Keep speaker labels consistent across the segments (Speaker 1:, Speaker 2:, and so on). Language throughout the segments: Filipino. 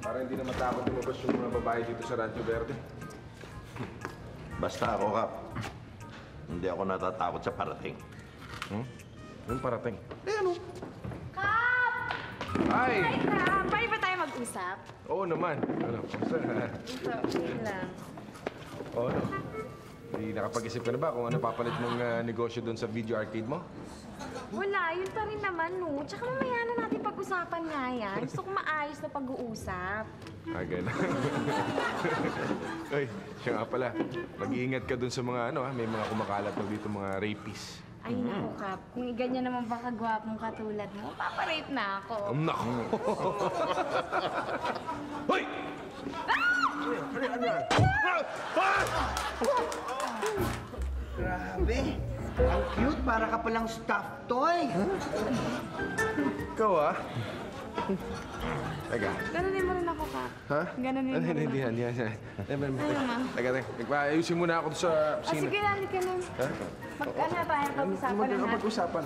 Speaker 1: Para hindi na matakot lumabas yung mga babae dito sa Rancho Verde.
Speaker 2: Basta ako, Kap. Hindi ako natatakot sa parating.
Speaker 1: Yung parating.
Speaker 3: Ano?
Speaker 4: Kap!
Speaker 1: Ay!
Speaker 4: Hi, Kap! Pwede ba tayo mag-usap?
Speaker 1: Oo naman. Ano?
Speaker 4: Okay lang.
Speaker 1: Oo, no. Di nakapag-isip ka na ba kung ano papalit mong negosyo doon sa video arcade mo?
Speaker 4: Wala, yun pa rin naman, no? Tsaka mamaya na natin pag-usapan nga yan. Gusto ko maayos na pag-uusap.
Speaker 1: Ah, gano'n. Ay, siya nga pala. Mag-iingat ka doon sa mga may mga kumakalat na dito, mga rapists.
Speaker 4: Ay, naku, Kap. Kung ganyan naman baka gwapong katulad mo, paparape na ako.
Speaker 1: Naku! Hoy!
Speaker 3: Grabe. Ang cute, para ka palang stuffed toy.
Speaker 1: Ikaw, ah? Teka.
Speaker 4: Ganunin mo rin ako, Kap.
Speaker 1: Ha?
Speaker 4: Ganunin mo rin ako.
Speaker 1: Hindi.
Speaker 4: naman?
Speaker 1: Teka. Ayusin muna ako sa
Speaker 4: Ah,
Speaker 1: kusina.
Speaker 4: sige, halika na.
Speaker 1: Ha?
Speaker 4: Mag-ano tayo, pag-usapan na natin.
Speaker 1: Pag-usapan.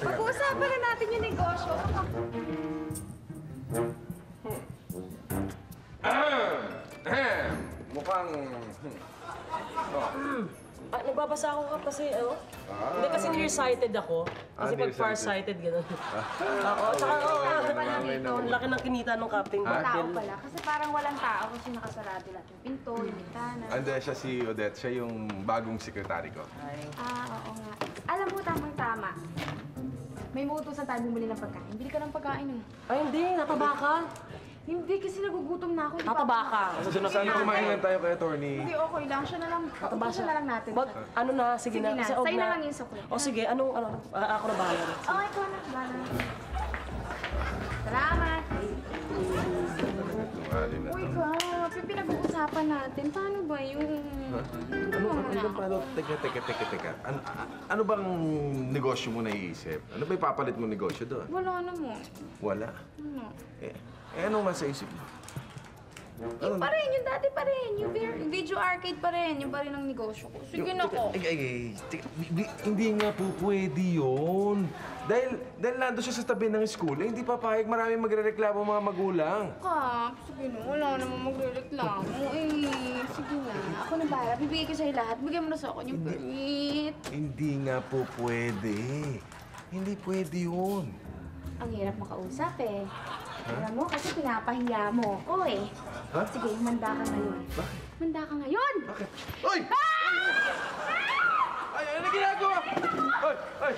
Speaker 4: Pag-usapan na natin yung negosyo.
Speaker 1: Mukhang...
Speaker 5: Nagbabasa ako ka kasi, Hindi kasi nearsighted ako. Kasi pag
Speaker 1: nearsighted.
Speaker 5: farsighted, gano'n. Oo, tsaka ang laki ng kinita ng Captain
Speaker 4: Tao
Speaker 5: Bardel.
Speaker 4: pala. Kasi parang walang tao kasi nakasarado lahat yung pinto, yung bintana.
Speaker 1: Ande, siya si Odette. Siya yung bagong sekretary ko.
Speaker 4: Oo nga. Alam mo, tamang-tama. May muutusan tayo bumili ng pagkain. Bili ka ng pagkain eh.
Speaker 5: Ay, hindi. Nataba ka.
Speaker 4: Hindi, kasi nagugutom na ako.
Speaker 5: Nataba ka.
Speaker 1: Sana kumain lang tayo kay attorney.
Speaker 4: Hindi, okay lang. Siya na lang. Siya na lang natin.
Speaker 5: Ano na, sige na. Kasi
Speaker 4: Sa'yo na lang yung sukli.
Speaker 5: O sige, ako na bahala.
Speaker 4: Okay, ikaw na. Bala. Salamat. Uy, Kap. Yung pinag-uusapan natin. Paano ba yung...
Speaker 1: Teka. Ano bang negosyo mo naiisip? Ano ba ipapalit mo negosyo doon?
Speaker 4: Wala naman.
Speaker 1: Wala.
Speaker 4: Ano?
Speaker 1: Ano nga sa isip mo?
Speaker 4: Yung pa rin, yung dati pa rin. Yung video arcade pa rin. Yung pa rin ang negosyo ko. Sige na ko.
Speaker 1: Teka, hindi nga po pwede yun. Dahil nando siya sa tabi ng school, hindi papayag maraming magrereklamo mga magulang.
Speaker 4: Kap, sige na. Wala namang magre-reklamo. Sige na. Ako na bahala. Bibigay ko sa'yo lahat. Bigyan mo na sa akin yung permit.
Speaker 1: Hindi nga po pwede. Hindi pwede yun.
Speaker 4: Ang hirap makausap eh. Alam mo, kasi pinapahiya mo ako eh.
Speaker 1: Ha?
Speaker 4: Sige, manda ka ngayon.
Speaker 1: Bakit?
Speaker 4: Manda ka ngayon!
Speaker 1: Bakit? Ay! Ay! Ano ginagawa? Ay!